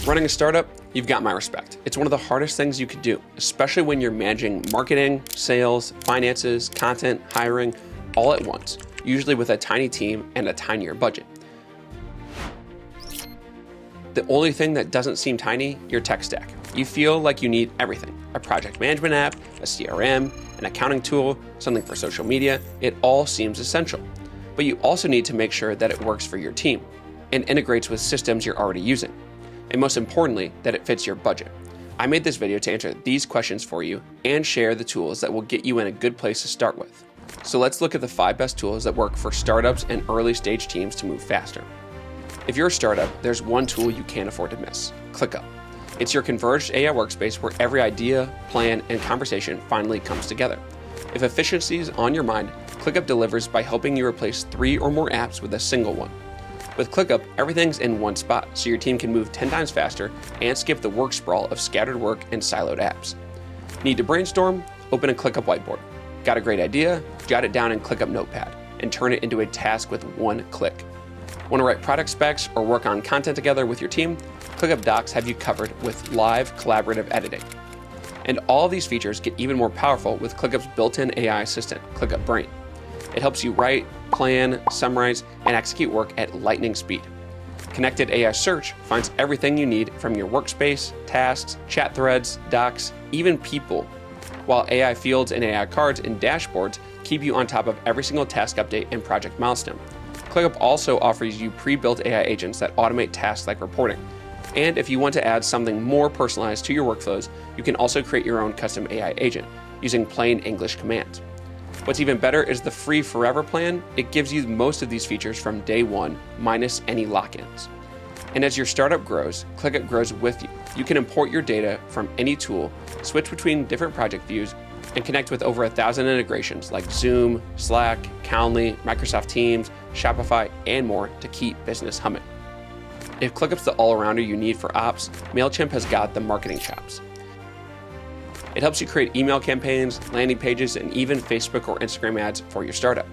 Running a startup, you've got my respect. It's one of the hardest things you could do, especially when you're managing marketing, sales, finances, content, hiring, all at once, usually with a tiny team and a tinier budget. The only thing that doesn't seem tiny, your tech stack. You feel like you need everything. A project management app, a CRM, an accounting tool, something for social media. It all seems essential. But you also need to make sure that it works for your team and integrates with systems you're already using. And most importantly, that it fits your budget. I made this video to answer these questions for you and share the tools that will get you in a good place to start with. So let's look at the 5 best tools that work for startups and early stage teams to move faster. If you're a startup, there's one tool you can't afford to miss: ClickUp. It's your converged AI workspace where every idea, plan, and conversation finally comes together. If efficiency is on your mind, ClickUp delivers by helping you replace 3 or more apps with a single one. With ClickUp, everything's in one spot, so your team can move 10 times faster and skip the work sprawl of scattered work and siloed apps. Need to brainstorm? Open a ClickUp Whiteboard. Got a great idea? Jot it down in ClickUp Notepad and turn it into a task with one click. Want to write product specs or work on content together with your team? ClickUp Docs have you covered with live collaborative editing. And all of these features get even more powerful with ClickUp's built-in AI assistant, ClickUp Brain. It helps you write, plan, summarize, and execute work at lightning speed. Connected AI Search finds everything you need from your workspace, tasks, chat threads, docs, even people, while AI Fields and AI Cards and dashboards keep you on top of every single task update and project milestone. ClickUp also offers you pre-built AI agents that automate tasks like reporting. And if you want to add something more personalized to your workflows, you can also create your own custom AI agent using plain English commands. What's even better is the free forever plan. It gives you most of these features from day one, minus any lock-ins. And as your startup grows, ClickUp grows with you. You can import your data from any tool, switch between different project views, and connect with over 1,000 integrations like Zoom, Slack, Calendly, Microsoft Teams, Shopify, and more to keep business humming. If ClickUp's the all-arounder you need for ops, MailChimp has got the marketing chops. It helps you create email campaigns, landing pages, and even Facebook or Instagram ads for your startup.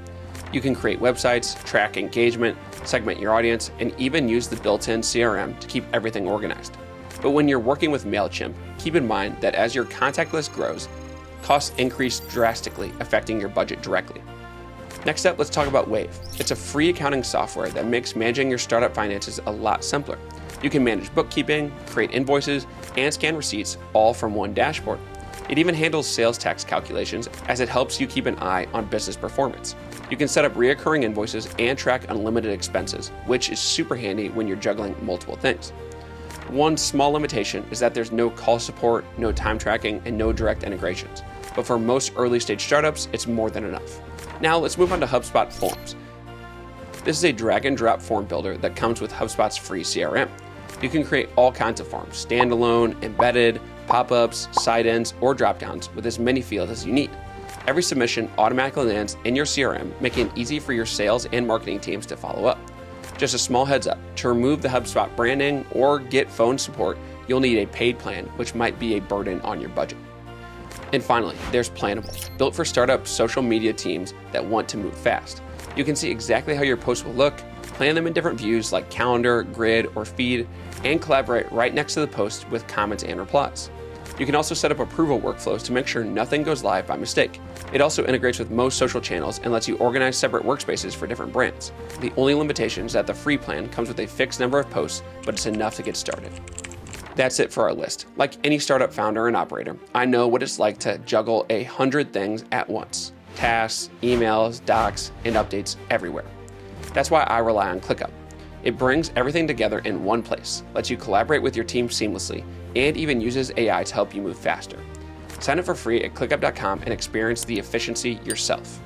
You can create websites, track engagement, segment your audience, and even use the built-in CRM to keep everything organized. But when you're working with MailChimp, keep in mind that as your contact list grows, costs increase drastically, affecting your budget directly. Next up, let's talk about Wave. It's a free accounting software that makes managing your startup finances a lot simpler. You can manage bookkeeping, create invoices, and scan receipts all from one dashboard. It even handles sales tax calculations as it helps you keep an eye on business performance. You can set up recurring invoices and track unlimited expenses, which is super handy when you're juggling multiple things. One small limitation is that there's no call support, no time tracking, and no direct integrations. But for most early stage startups, it's more than enough. Now let's move on to HubSpot Forms. This is a drag and drop form builder that comes with HubSpot's free CRM. You can create all kinds of forms, standalone, embedded, pop-ups, side-ins, or drop-downs with as many fields as you need. Every submission automatically lands in your CRM, making it easy for your sales and marketing teams to follow up. Just a small heads up, to remove the HubSpot branding or get phone support, you'll need a paid plan, which might be a burden on your budget. And finally, there's Plannable, built for startup social media teams that want to move fast. You can see exactly how your posts will look, plan them in different views like calendar, grid, or feed, and collaborate right next to the post with comments and replies. You can also set up approval workflows to make sure nothing goes live by mistake. It also integrates with most social channels and lets you organize separate workspaces for different brands. The only limitation is that the free plan comes with a fixed number of posts, but it's enough to get started. That's it for our list. Like any startup founder and operator, I know what it's like to juggle 100 things at once: tasks, emails, docs, and updates everywhere. That's why I rely on ClickUp. It brings everything together in one place, lets you collaborate with your team seamlessly, and even uses AI to help you move faster. Sign up for free at clickup.com and experience the efficiency yourself.